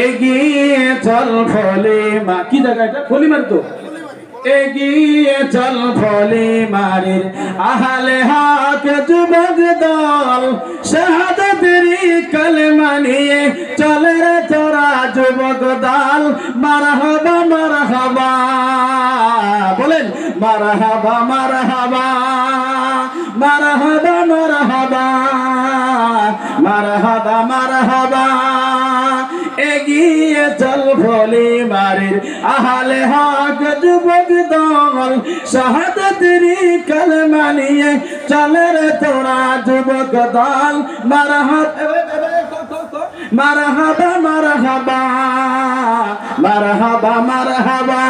এগিয়ে চল ফলিমা, কি জায়গা এটা? ফলিমার তো। এগিয়ে চল ফলিমারির আহলে হক যুবক দল, শাহাদাতের কালেমা নিয়ে চলে রে তোরা যুবক দল। মারহাবা মারহাবা বলেন, মারহাবা মারহাবা মারহাবা মারহাবা মারহাবা মারহাবা। এগিয়ে চল ফলিমারির আহলে হক যুবক দল, শাহাদাতের কালেমা নিয়ে চলে রে তোরা যুবক দল। মারহাবা মারহাবা মারহাবা মারহাবা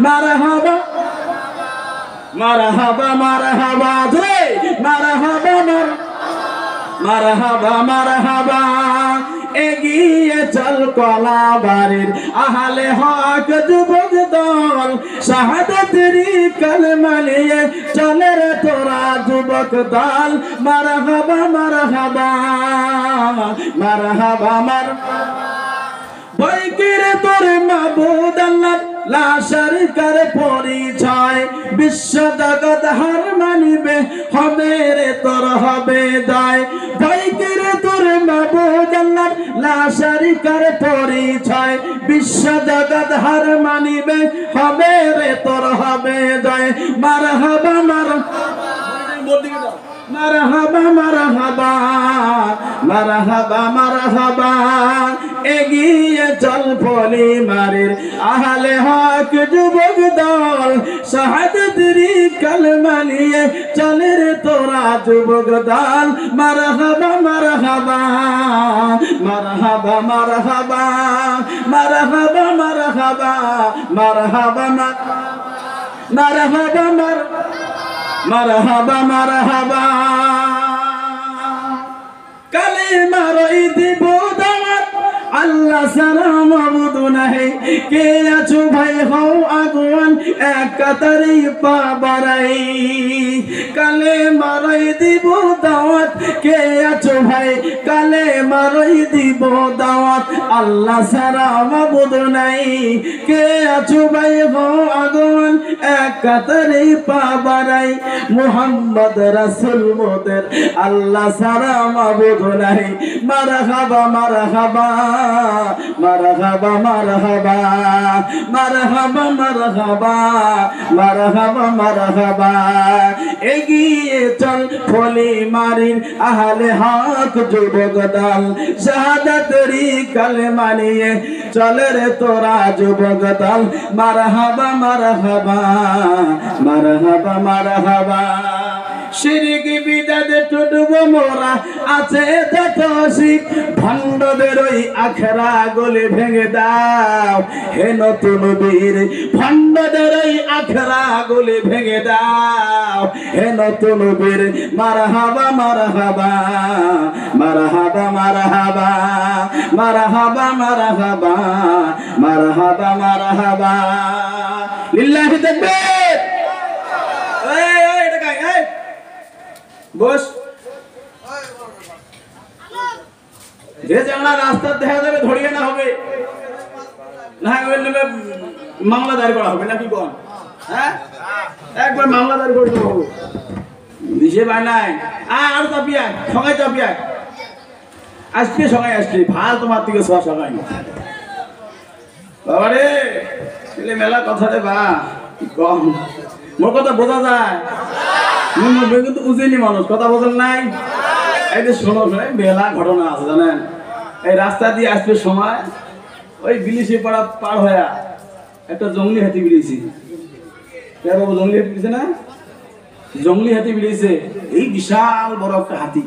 মারহাবা মারহাবা মারহাবা জোরে মারহাবা মারহাবা মারহাবা। এগিয়ে চল কলাবাড়ির আহলে হক যুবক দল, শাহাদাতের কালেমা নিয়ে চলে রে তোরা যুবক দল। মারহাবা মারহাবা মারহাবা মারহাবা। বৈকিরে তোর মাবুদ আল্লাহ লা শারীকার পরিচয়, বিশ্ব জগৎ হার মানিবে হবে রে তোর হবে দায়। বৈকিরে তোর মাবুদ আল্লাহ লা শারীকার পরিচয়, বিশ্ব জগৎ হার মানিবে হবে রে তোর হবে দায়। মারহাবা মারহাবা মারহাবা মারহাবা মারহাবা। এগিয়ে চল ফলিমারির আহলে হক যুবক দল, শাহাদাতের কালেমা নিয়ে চলে রে তোরা যুবক দল। মারহাবা মারহাবা মারহাবা মারহাবা মারহাবা মারহাবা মারহাবা মারহাবা মারহাবা মারহাবা। কালেমা রই দিব দাওয়াত, আল্লাহ ছাড়া মাবুদ নাই। কে আছো ভাই হও আগুয়ান, এক কাতারে পা বাড়াই। কালেমা রই দিব দাওয়াত, কে আছো ভাই কালেমা রই দিব দাওয়াত, আল্লাহ ছাড়া মাবুদ নাই। কে আছো ভাই হও আগুয়ান, এক কাতারে পা বাড়াই। মুহাম্মদ রাসূল মোদের, আল্লাহ ছাড়া মাবুদ নাই। মারহাবা মারহাবা মারহাবা মারহাবা মারহাবা মারহাবা মারহাবা মারহাবা। এগিয়ে চল ফলিমারির আহলে হক যুবক দল, শাহাদাতের কালেমা নিয়ে চলে রে তোরা যুবক দল। মারহাবা মারহাবা মারহাবা মারহাবা। শিরক বিদআত টুটব মোরা আছে যত শিখ, ভণ্ডদের ওই আখড়া গলে ভেঙে দাও হে নতুন বীর। ভণ্ডদের ওই আখড়া গলে ভেঙে দাও হে নতুন বীর। মারহাবা মারহাবা মারহাবা মারহাবা মারহাবা মারহাবা মারহাবা মারহাবা। লিল্লাহি তাকবীর। বস যে জানা রাস্তা দেখা যাবে ধরিয়ে না হবে না, মামলা দায়ের করা হবে নাকি কোন? হ্যাঁ, একবার মামলা দায়ের করে দেবো। দিশে ভাই নাই আর চাপিয়া সবাই চাপিয়া আসছে, সবাই আসছে ভাল তোমার থেকে সব সবাই বাবারে ছেলে মেলা কথা রে বা কম, মোর কথা বোঝা যায় কিন্তু বুঝেনি মানুষ, কথা বোঝেন নাই। এই যে শোনো মেলা ঘটনা আছে জানেন। এই রাস্তা দিয়ে আসবে সময় ওই বিলিশি পাড়া পার হয়ে একটা জঙ্গলি হাতি বিড়িয়েছি। বাবু জঙ্গলি হাতি বিড়িয়েছে না, জঙ্গলি হাতি বিড়িয়েছে। এই বিশাল বড় একটা হাতি,